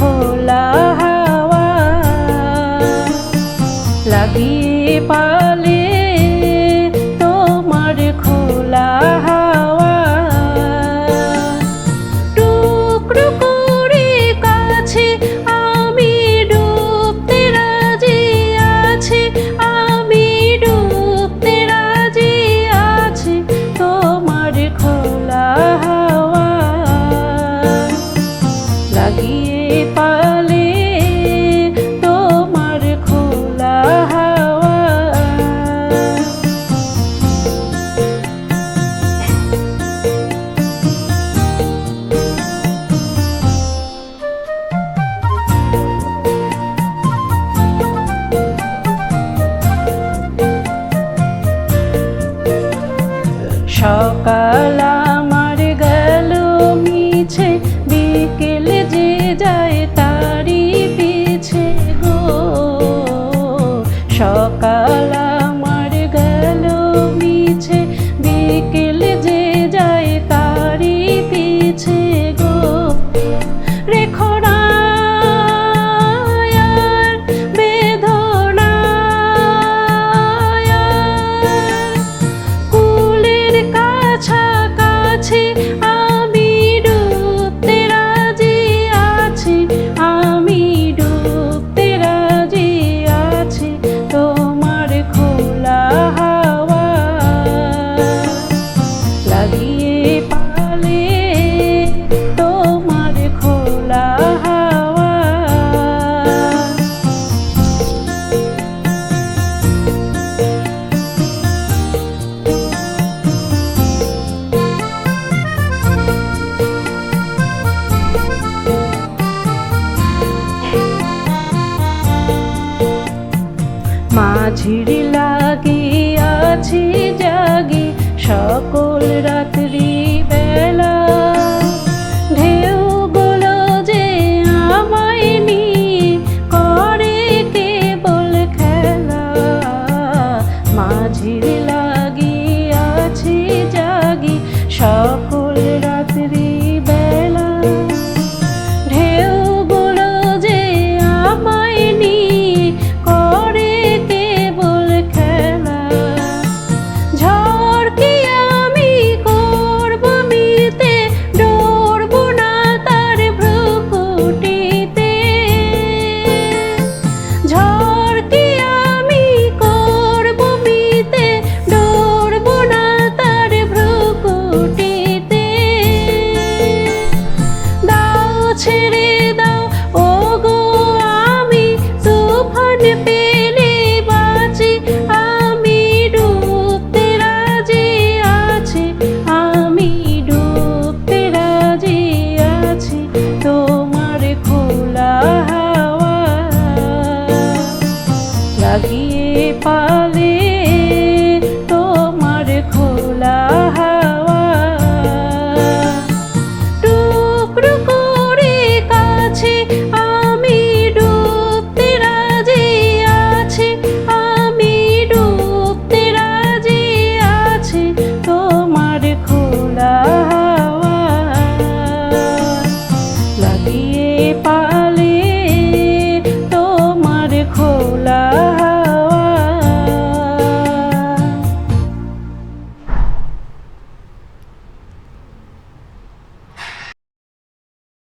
খোলা হাওয়া লাগিয়ে পালে তোমার খোলা হাওয়া টুকরো করে কাছে আমি ডুবতে রাজি আছি, আমি ডুবতে রাজি আছি তোমার খোলা হাওয়া লাগিয়ে পালে তোমার খোলা হাওয়া। সকাল আমার গেল মিছে, বিকেল যে যায় তারি পিছে গো। সকাল আমার গেল মিছে, বিকেল যে যায় তারি পিছে গো। রেখো না আর বেদনা কুলের কাছাকাছি আমি ডুবতে রাজি আছি, আমি ডুবতে রাজি আছি তোমার খোলা হাওয়া লাগিয়ে পালে তোমার খোলা হাওয়া। মাঝির